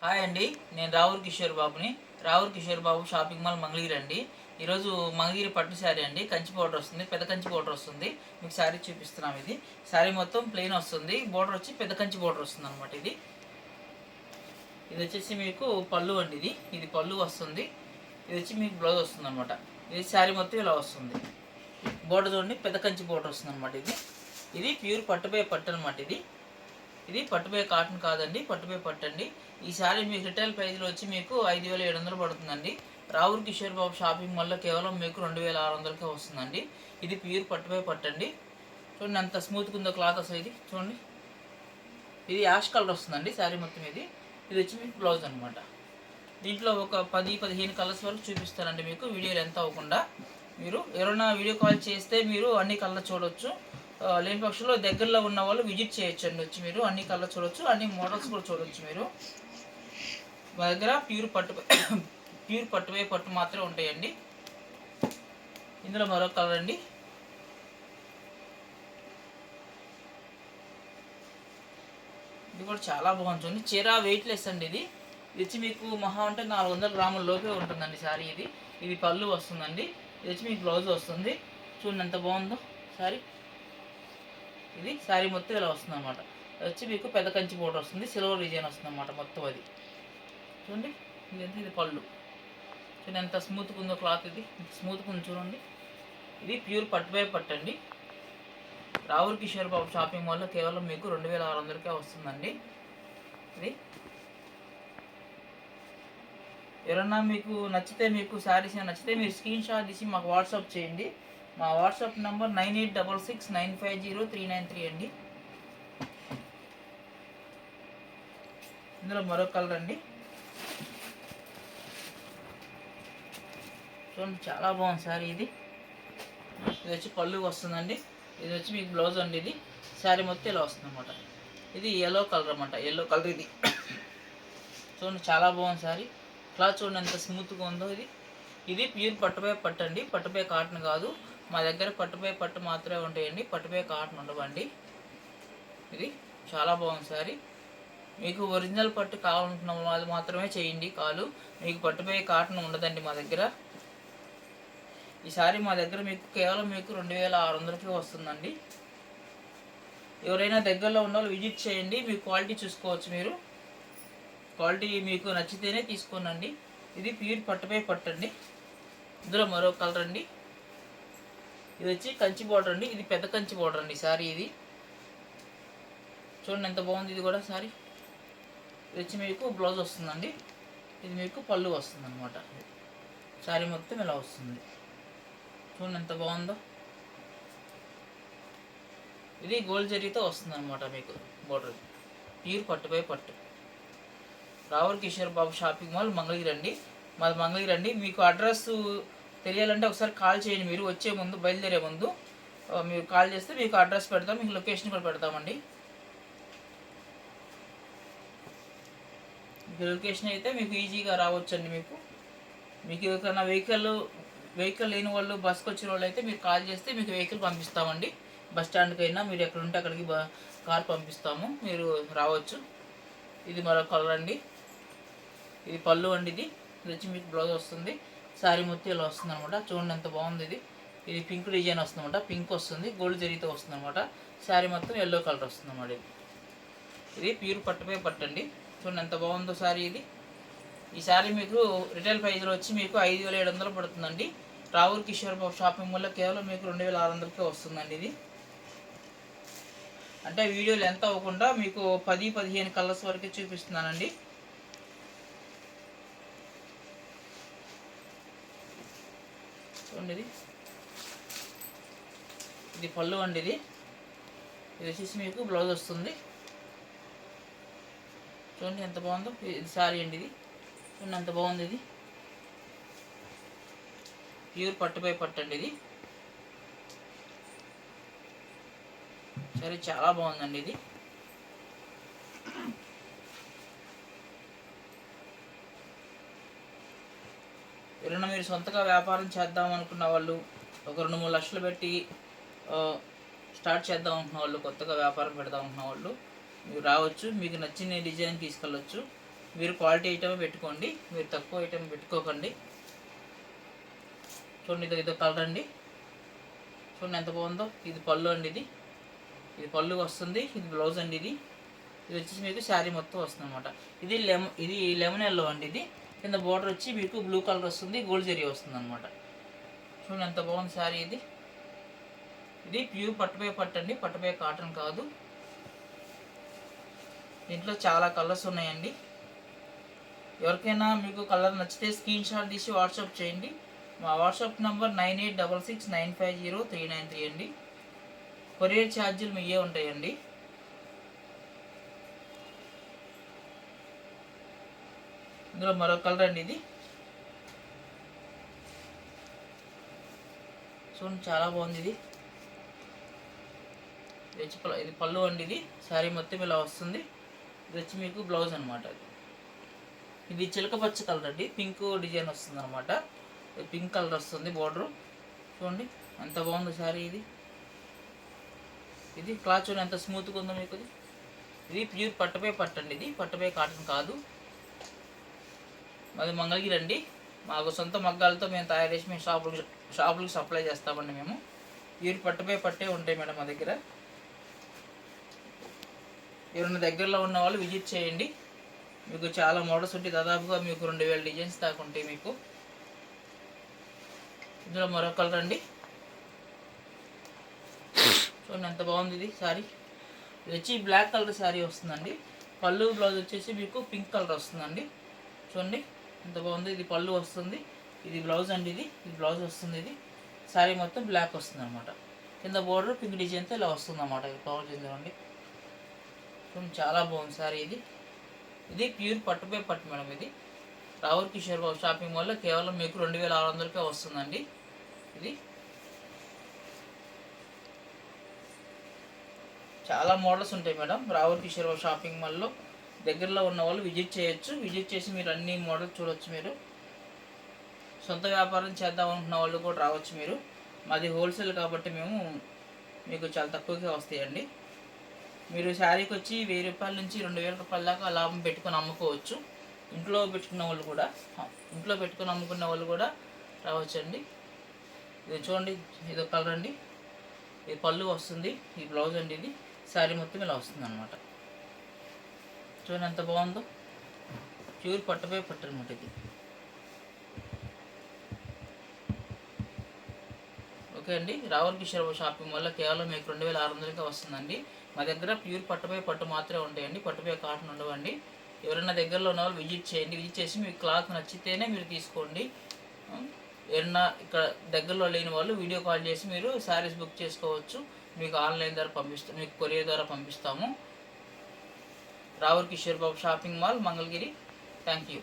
Hi అండి, నేను రావూర్ కిషోర్ బాబుని. రావూర్ కిషోర్ బాబు షాపింగ్ మాల్ మంగళగిరి అండి. ఈరోజు మంగళగిరి పట్టు శారీ అండి, కంచి బోర్డర్ వస్తుంది, పెద్ద కంచి బోర్డర్ వస్తుంది. మీకు శారీ చూపిస్తున్నాం. ఇది శారీ మొత్తం ప్లెయిన్ వస్తుంది, బోర్డర్ వచ్చి పెద్ద కంచి బోర్డర్ వస్తుంది అనమాట. ఇది ఇది వచ్చేసి మీకు పళ్ళు అండి. ఇది పళ్ళు వస్తుంది. ఇది వచ్చి మీకు బ్లౌజ్ వస్తుంది అనమాట. ఇది శారీ మొత్తం ఇలా వస్తుంది. బోర్డర్ చూడండి, పెద్ద కంచి బోర్డర్ వస్తుంది అనమాట. ఇది ప్యూర్ పట్టుపై పట్టు అనమాట. ఇది పట్టుపై కాటన్ కాదండి, పట్టుపై పట్టు అండి. ఈ శారీ మీకు రిటైల్ ప్రైస్లో వచ్చి మీకు 5,700 పడుతుందండి. రావూర్ కిషోర్ బాబు షాపింగ్ మాల్లో కేవలం మీకు 2,600కే వస్తుందండి. ఇది ప్యూర్ పట్టుపై పట్టు అండి. చూడండి ఎంత స్మూత్గా ఉందో క్లాత్ అసలు. ఇది చూడండి, ఇది యాష్ కలర్ వస్తుందండి శారీ మొత్తం. ఇది వచ్చి మీకు బ్లౌజ్ అనమాట. దీంట్లో ఒక 10-15 కలర్స్ వరకు చూపిస్తానండి మీకు, వీడియోలు ఎంత అవ్వకుండా. మీరు ఎవరైనా వీడియో కాల్ చేస్తే మీరు అన్ని కలర్ చూడవచ్చు. లేని పక్షంలో దగ్గరలో ఉన్న వాళ్ళు విజిట్ చేయొచ్చు అండి. వచ్చి మీరు అన్ని కలర్ చూడవచ్చు, అన్ని మోడల్స్ కూడా చూడవచ్చు. మీరు మా దగ్గర ప్యూర్ పట్టుపై పట్టు మాత్రమే ఉంటాయండి. ఇందులో మరో కలర్ అండి. ఇది కూడా చాలా బాగుంటుంది. చీర వెయిట్లెస్ అండి. ఇది వచ్చి మీకు మహా అంటే 400 గ్రాముల లోపే ఉంటుందండి శారీ. ఇది పళ్ళు వస్తుందండి. ఇది వచ్చి మీకు బ్లౌజ్ వస్తుంది. చూడండి ఎంత బాగుందో శారీ. ఇది శారీ మొత్తం ఇలా వస్తుంది అనమాట. వచ్చి మీకు పెద్ద కంచి బోర్డర్ వస్తుంది, సిల్వర్ డిజైన్ వస్తుంది అనమాట మొత్తం. అది చూడండి, ఇది పళ్ళు. చూడండి ఎంత స్మూత్గా ఉందో క్లాత్. ఇది స్మూత్గా ఉంది చూడండి. ఇది ప్యూర్ పట్టుపై పట్టు అండి. రావూర్ కిషోర్ బాబు షాపింగ్ మాల్లో కేవలం మీకు 2,600కే వస్తుందండి. ఇది ఎవరన్నా మీకు నచ్చితే, మీకు శారీస్ నచ్చితే మీరు స్క్రీన్ షాట్ తీసి మాకు వాట్సాప్ చేయండి. మా వాట్సాప్ నెంబర్ 9866950393 అండి. ఇందులో మరో కలర్ అండి. చూడండి చాలా బాగుంది శారీ. ఇది వచ్చి పళ్ళు వస్తుందండి. ఇది వచ్చి మీకు బ్లౌజ్ అండి. ఇది శారీ మొత్తం ఇలా వస్తుంది అనమాట. ఇది ఎల్లో కలర్ అనమాట, ఎల్లో కలర్. ఇది చూడండి చాలా బాగుంది శారీ. క్లాత్ చూడండి ఎంత స్మూత్గా ఉందో. ఇది ప్యూర్ పట్టుపై పట్టు అండి, పట్టుపై కాటన్ కాదు. మా దగ్గర పట్టుపై పట్టు మాత్రమే ఉంటాయండి, పట్టుపై కాటన్ ఉండవండి. ఇది చాలా బాగుంది శారీ. మీకు ఒరిజినల్ పట్టు కావాలనుకున్న వాళ్ళు మాత్రమే చేయండి కాలు. మీకు పట్టుపై కాటన్ ఉండదండి మా దగ్గర. ఈ శారీ మా దగ్గర మీకు కేవలం మీకు 2,600కే వస్తుందండి. ఎవరైనా దగ్గరలో ఉన్న వాళ్ళు విజిట్ చేయండి, మీకు క్వాలిటీ చూసుకోవచ్చు. మీరు క్వాలిటీ మీకు నచ్చితేనే తీసుకోనండి. ఇది ప్యూర్ పట్టుపై పట్టు అండి. ఇందులో మరో కలర్ అండి. ఇది వచ్చి కంచి బోర్డర్ అండి. ఇది పెద్ద కంచి బోర్డర్ అండి శారీ. ఇది చూడండి ఎంత బాగుంది. ఇది కూడా శారీ. ఇది వచ్చి మీకు బ్లౌజ్ వస్తుందండి. ఇది మీకు పళ్ళు వస్తుంది అనమాట. శారీ మొత్తం ఇలా వస్తుంది. చూడండి ఎంత బాగుందో. ఇది గోల్డ్ జరీతో వస్తుంది అనమాట మీకు బోర్డర్. ప్యూర్ పట్టుపై పట్టు. రావూర్ కిషోర్ బాబు షాపింగ్ మాల్ మంగళగిరి అండి. మాది మంగళగిరి అండి. మీకు అడ్రస్ తెలియాలంటే ఒకసారి కాల్ చేయండి. మీరు వచ్చే ముందు, బయలుదేరే ముందు మీరు కాల్ చేస్తే మీకు అడ్రస్ పెడతాం, మీకు లొకేషన్ కూడా పెడతామండి. మీకు లొకేషన్ అయితే మీకు ఈజీగా రావచ్చండి. మీకు ఏదైనా వెహికల్ లేని వాళ్ళు, బస్కి వచ్చిన వాళ్ళు అయితే మీరు కాల్ చేస్తే మీకు వెహికల్ పంపిస్తామండి. బస్ స్టాండ్కి అయినా మీరు ఎక్కడ ఉంటే అక్కడికి కార్ పంపిస్తాము, మీరు రావచ్చు. ఇది మరో కలర్ అండి. ఇది పళ్ళు అండి. ఇది వచ్చి మీకు బ్లౌజ్ వస్తుంది. శారీ మొత్తం ఇలా వస్తుంది అనమాట. చూడండి ఎంత బాగుంది. ఇది పింక్ డిజైన్ వస్తుంది అనమాట. పింక్ వస్తుంది, గోల్డ్ జరీతో వస్తుంది అనమాట. శారీ మొత్తం ఎల్లో కలర్ వస్తుంది అన్నమాట. ఇది ప్యూర్ పట్టుపై పట్టు అండి. చూడండి ఎంత బాగుందో శారీ. ఈ శారీ మీకు రిటైల్ ప్రైస్లో వచ్చి మీకు 5,700 పడుతుందండి. రావూర్ కిషోర్ బాబు షాపింగ్ మాల్లో కేవలం మీకు 2,600కే వస్తుందండి. ఇది అంటే వీడియోలు ఎంత అవ్వకుండా మీకు 10-15 కలర్స్ వరకే చూపిస్తున్నానండి. చూడండి, ఇది పళ్ళు అండి. ఇది వచ్చేసి మీకు బ్లౌజ్ వస్తుంది. చూడండి ఎంత బాగుందో. ఇది శారీ అండి. ఇది చూడండి ఎంత బాగుంది. ఇది ప్యూర్ పట్టుపై పట్టు అండి. ఇది సరే చాలా బాగుందండి. ఇది ఎవరైనా మీరు సొంతగా వ్యాపారం చేద్దాం అనుకున్న వాళ్ళు, ఒక 2-3 లక్షలు పెట్టి స్టార్ట్ చేద్దాం అనుకున్న వాళ్ళు, కొత్తగా వ్యాపారం పెడదాం అనుకున్న వాళ్ళు మీరు రావచ్చు. మీకు నచ్చిన డిజైన్ తీసుకెళ్ళవచ్చు. మీరు క్వాలిటీ ఐటమే పెట్టుకోండి, మీరు తక్కువ ఐటమ్ పెట్టుకోకండి. చూడండి, ఇదో కలర్ అండి. చూడండి ఎంత బాగుందో. ఇది పళ్ళు అండి, ఇది పళ్ళు వస్తుంది. ఇది బ్లౌజ్ అండి. ఇది వచ్చేసి మీకు శారీ మొత్తం వస్తుంది అనమాట. ఇది లెమన్ ఎల్లో అండి. ఇది కింద బోర్డర్ వచ్చి మీకు బ్లూ కలర్ వస్తుంది, గోల్డ్ జరీ వస్తుంది అనమాట. చూడండి ఎంత బాగుంది శారీ. ఇది ప్యూర్ పట్టుపై పట్టు అండి, పట్టుపై కాటన్ కాదు. దీంట్లో చాలా కలర్స్ ఉన్నాయండి. ఎవరికైనా మీకు కలర్ నచ్చితే స్క్రీన్ షాట్ తీసి వాట్సాప్ చేయండి. మా వాట్సాప్ నెంబర్ 9866950393 అండి. కొరియర్ ఛార్జీలు మీయే ఉంటాయండి. ఇందులో మరో కలర్ అండి. ఇది చూడండి చాలా బాగుంది. ఇది పళ్ళు అండి. ఇది శారీ మొత్తం ఇలా వస్తుంది. ఇది వచ్చి మీకు బ్లౌజ్ అనమాట. ఇది చిలక పచ్చ కలర్ అండి, పింక్ డిజైన్ వస్తుంది అనమాట. పింక్ కలర్ వస్తుంది బోర్డరు. చూడండి ఎంత బాగుందో శారీ. ఇది క్లాత్ చూడండి ఎంత స్మూత్గా ఉందో మీకు. ఇది ప్యూర్ పట్టుపై పట్టు అండి. ఇది పట్టుపై కాటన్ కాదు. మాది మంగళగిరి అండి. మాకు సొంత మగ్గాలతో మేము తయారు చేసి మేము షాపులకు సప్లై చేస్తామండి. మేము ప్యూర్ పట్టుపై పట్టే ఉంటాయి మేడం మా దగ్గర. ఎవరైనా దగ్గరలో ఉన్న వాళ్ళు విజిట్ చేయండి. మీకు చాలా మోడల్స్ ఉంటాయి. దాదాపుగా మీకు 2000 డిజైన్స్ దాకా ఉంటాయి మీకు. ఇందులో మరో కలర్ అండి. చూడండి ఎంత బాగుంది ఇది శారీ. ఇది వచ్చి బ్లాక్ కలర్ శారీ వస్తుందండి. పళ్ళు బ్లౌజ్ వచ్చేసి మీకు పింక్ కలర్ వస్తుందండి. చూడండి ఎంత బాగుంది. ఇది పళ్ళు వస్తుంది, ఇది బ్లౌజ్ అండి. ఇది బ్లౌజ్ వస్తుంది. ఇది శారీ మొత్తం బ్లాక్ వస్తుంది అనమాట. కింద బోర్డర్ పింక్ డిజైన్తో ఇలా వస్తుంది అన్నమాట. కవర్ చెందండి. చూడండి చాలా బాగుంది శారీ. ఇది ప్యూర్ పట్టుపై పట్టు మేడం. ఇది రావుర్ కిషోర్ బాబు షాపింగ్ మాల్లో కేవలం మీకు 2600కే వస్తుందండి. ఇది చాలా మోడల్స్ ఉంటాయి మేడం రావుర్ కిషోర్ బాబు షాపింగ్ మాల్లో. దగ్గరలో ఉన్న వాళ్ళు విజిట్ చేయొచ్చు. విజిట్ చేసి మీరు అన్ని మోడల్స్ చూడవచ్చు. మీరు సొంత వ్యాపారం చేద్దాం అనుకున్న వాళ్ళు కూడా రావచ్చు. మీరు మాది హోల్సేల్ కాబట్టి మేము మీకు చాలా తక్కువగా వస్తాయండి. మీరు శారీకి వచ్చి 1000 రూపాయల నుంచి 2000 రూపాయల దాకా లాభం పెట్టుకొని అమ్ముకోవచ్చు. ఇంట్లో పెట్టుకున్న వాళ్ళు కూడా రావచ్చండి. ఇది చూడండి, ఇది కలర్ అండి. ఇది పళ్ళు వస్తుంది, ఈ బ్లౌజ్ అండి. ఇది శారీ మొత్తం ఇలా వస్తుంది అనమాట. చూడండి ఎంత బాగుందో. ప్యూర్ పట్టుపై పట్టు అనమాట. ఇది ఓకే అండి. రావుర్ కిషోర్ షాపింగ్ వల్ల కేవలం మీకు 2600కే వస్తుందండి. మా దగ్గర ప్యూర్ పట్టుపై పట్టు మాత్రమే ఉంటాయండి, పట్టుపై కాటన్ ఉండవండి. ఎవరైనా దగ్గరలో ఉన్న వాళ్ళు విజిట్ చేయండి. విజిట్ చేసి మీకు క్లాత్ నచ్చితేనే మీరు తీసుకోండి. ఎవరైనా ఇక్కడ దగ్గరలో లేని వాళ్ళు వీడియో కాల్ చేసి మీరు శారీస్ బుక్ చేసుకోవచ్చు. మీకు ఆన్లైన్ ద్వారా మీకు కొరియర్ ద్వారా పంపిస్తాము. Ravur Kishore Babu shopping mall, Mangalagiri. Thank you.